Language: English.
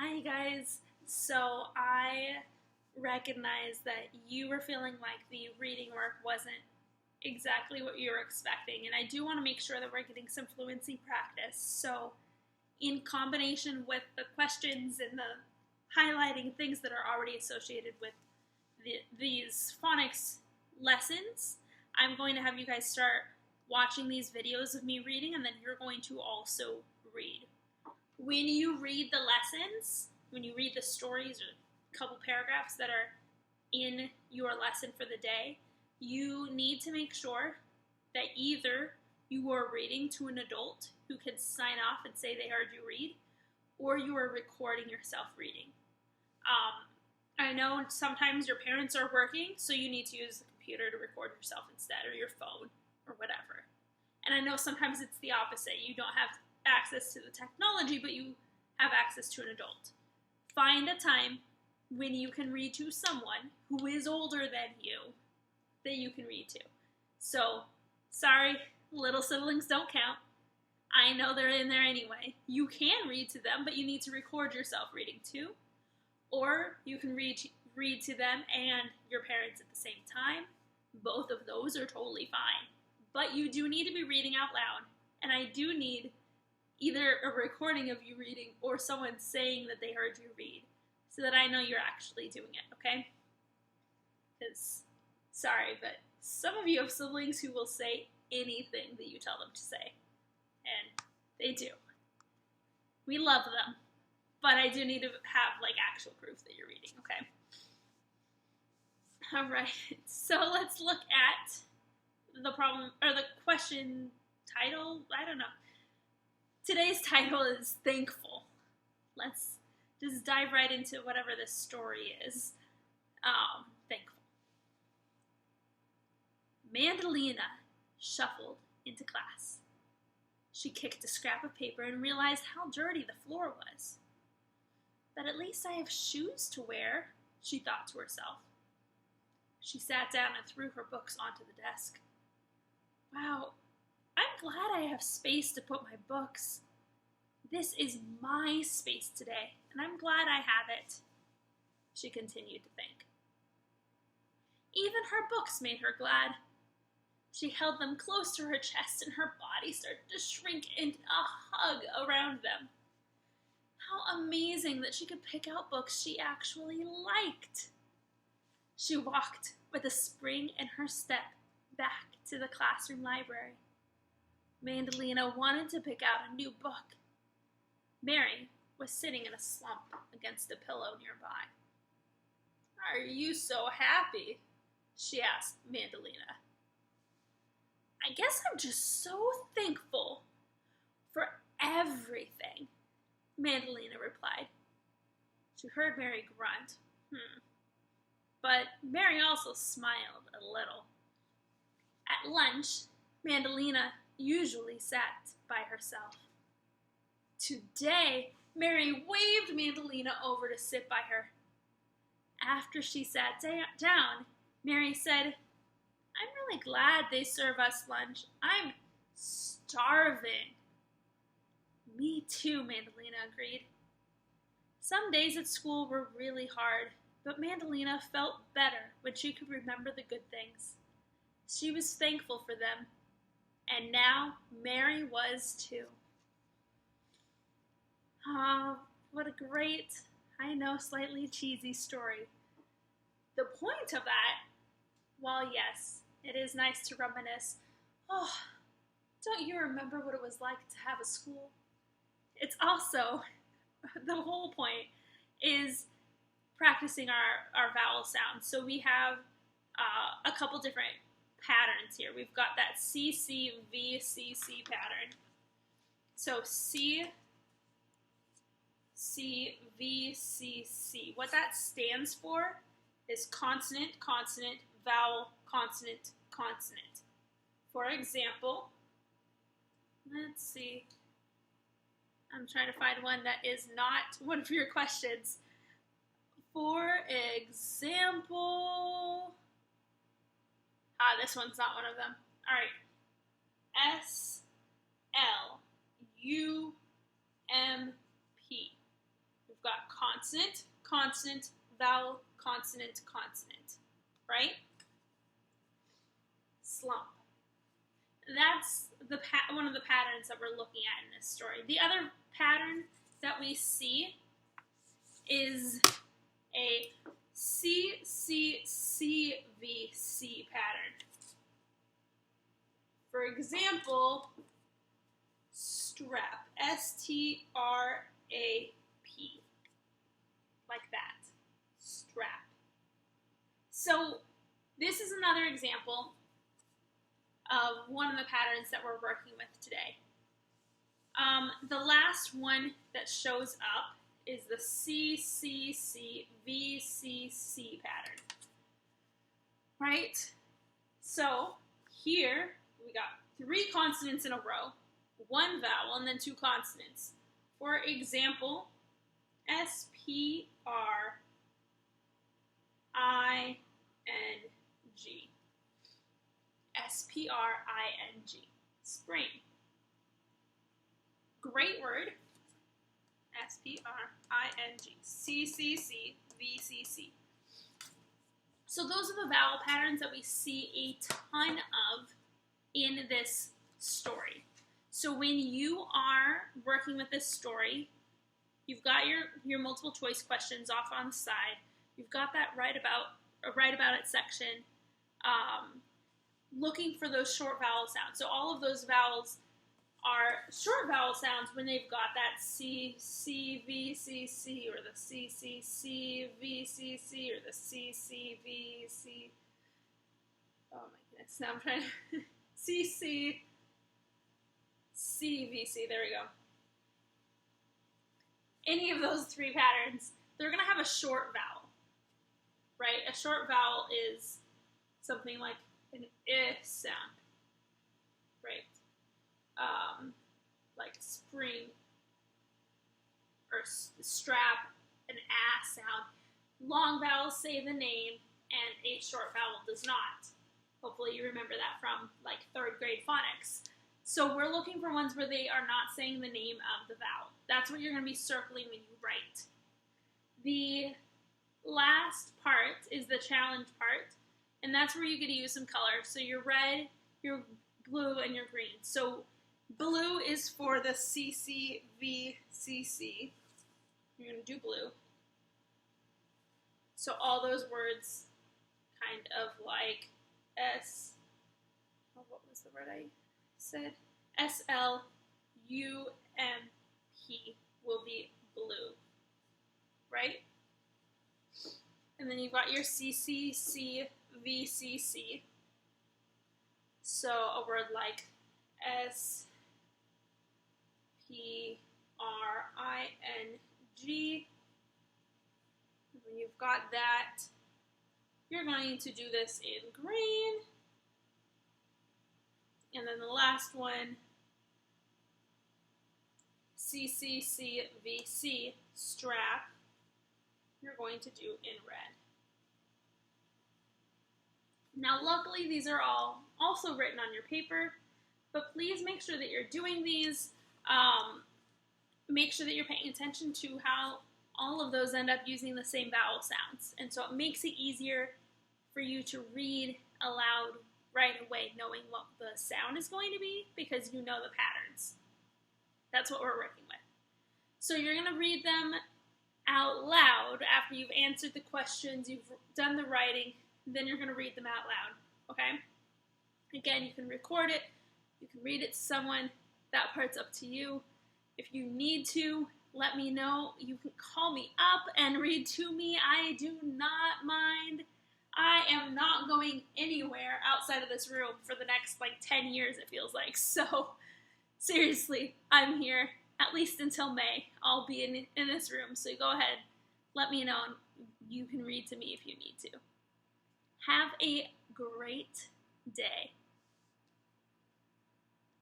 Hi guys. So I recognize that you were feeling like the reading work wasn't exactly what you were expecting, and I do want to make sure that we're getting some fluency practice. So in combination with the questions and the highlighting things that are already associated with these phonics lessons, I'm going to have you guys start watching these videos of me reading, and then you're going to also read. When you read the lessons, when you read the stories or a couple paragraphs that are in your lesson for the day, you need to make sure that either you are reading to an adult who can sign off and say they heard you read, or you are recording yourself reading. I know sometimes your parents are working, so you need to use the computer to record yourself instead, or your phone, or whatever. And I know sometimes it's the opposite. You don't have access to the technology, but you have access to an adult. Find a time when you can read to someone who is older than you that you can read to. So, sorry, little siblings don't count. I know they're in there anyway. You can read to them, but you need to record yourself reading too. Or you can read to them and your parents at the same time. Both of those are totally fine. But you do need to be reading out loud. And I do need either a recording of you reading or someone saying that they heard you read so that I know you're actually doing it, okay? Because, sorry, but some of you have siblings who will say anything that you tell them to say. And they do. We love them. But I do need to have, actual proof that you're reading, okay? Alright, so let's look at the problem, or the question title, I don't know. Today's title is Thankful. Let's just dive right into whatever this story is. Thankful. Mandalina shuffled into class. She kicked a scrap of paper and realized how dirty the floor was. But at least I have shoes to wear, she thought to herself. She sat down and threw her books onto the desk. Wow, I'm glad I have space to put my books. This is my space today, and I'm glad I have it, she continued to think. Even her books made her glad. She held them close to her chest, and her body started to shrink into a hug around them. How amazing that she could pick out books she actually liked. She walked with a spring in her step back to the classroom library. Mandalina wanted to pick out a new book. Mary was sitting in a slump against a pillow nearby. Are you so happy? She asked Mandalina. I guess I'm just so thankful for everything, Mandalina replied. She heard Mary grunt. But Mary also smiled a little. At lunch, Mandalina usually sat by herself. Today, Mary waved Mandalina over to sit by her. After she sat down, Mary said, I'm really glad they serve us lunch. I'm starving. Me too, Mandalina agreed. Some days at school were really hard, but Mandalina felt better when she could remember the good things. She was thankful for them, and now Mary was too. What a great, I know, slightly cheesy story. The point of that, while yes, it is nice to reminisce, don't you remember what it was like to have a school? It's also, the whole point is practicing our vowel sounds. So we have a couple different patterns here. We've got that Cvcc pattern. So Cvcc. What that stands for is consonant, consonant, vowel, consonant, consonant. For example, let's see. I'm trying to find one that is not one of your questions. For example, this one's not one of them. All right. SLUMP. We've got consonant, consonant, vowel, consonant, consonant, right? Slump. That's one of the patterns that we're looking at in this story. The other pattern that we see is a Cvcc pattern. For example, strap, S-T-R-A-P, like that, strap. So this is another example of one of the patterns that we're working with today. The last one that shows up is the Cvcc pattern, right? So here we got 3 consonants in a row, 1 vowel, and then 2 consonants. For example, S-P-R-I-N-G. S-P-R-I-N-G. Spring. Great word. S-P-R-I-N-G. C-C-C-V-C-C. So those are the vowel patterns that we see a ton of in this story. So when you are working with this story, you've got your multiple choice questions off on the side. You've got that write about it section. Looking for those short vowel sounds. So all of those vowels are short vowel sounds when they've got that C, C, V, C, C, or the C, C, C, V, C, C, or the C, C, V, C. Oh my goodness, now I'm trying to, C, C, C, V, C, there we go. Any of those 3 patterns, they're going to have a short vowel, right? A short vowel is something like an I sound, right? Like spring or strap, an A sound. Long vowels say the name, and a short vowel does not. Hopefully you remember that from like 3rd grade phonics. So we're looking for ones where they are not saying the name of the vowel. That's what you're going to be circling when you write. The last part is the challenge part, and that's where you get to use some color. So your red, your blue, and your green. So blue is for the CCVCC. You're going to do blue. So all those words kind of like what was the word I said? S-L-U-M-P will be blue, right? And then you've got your CCCVCC. So a word like S-P-R-I-N-G. When you've got that, you're going to do this in green. And then the last one, CCCVC, strap, you're going to do in red. Now, luckily, these are all also written on your paper, but please make sure that you're doing these. Make sure that you're paying attention to how all of those end up using the same vowel sounds. And so it makes it easier for you to read aloud right away, knowing what the sound is going to be, because you know the patterns. That's what we're working with. So you're going to read them out loud after you've answered the questions, you've done the writing, then you're going to read them out loud, okay? Again, you can record it, you can read it to someone, that part's up to you. If you need to, let me know. You can call me up and read to me. I do not mind. I am not going anywhere outside of this room for the next, 10 years, it feels like. So, seriously, I'm here at least until May. I'll be in this room, so go ahead. Let me know, and you can read to me if you need to. Have a great day.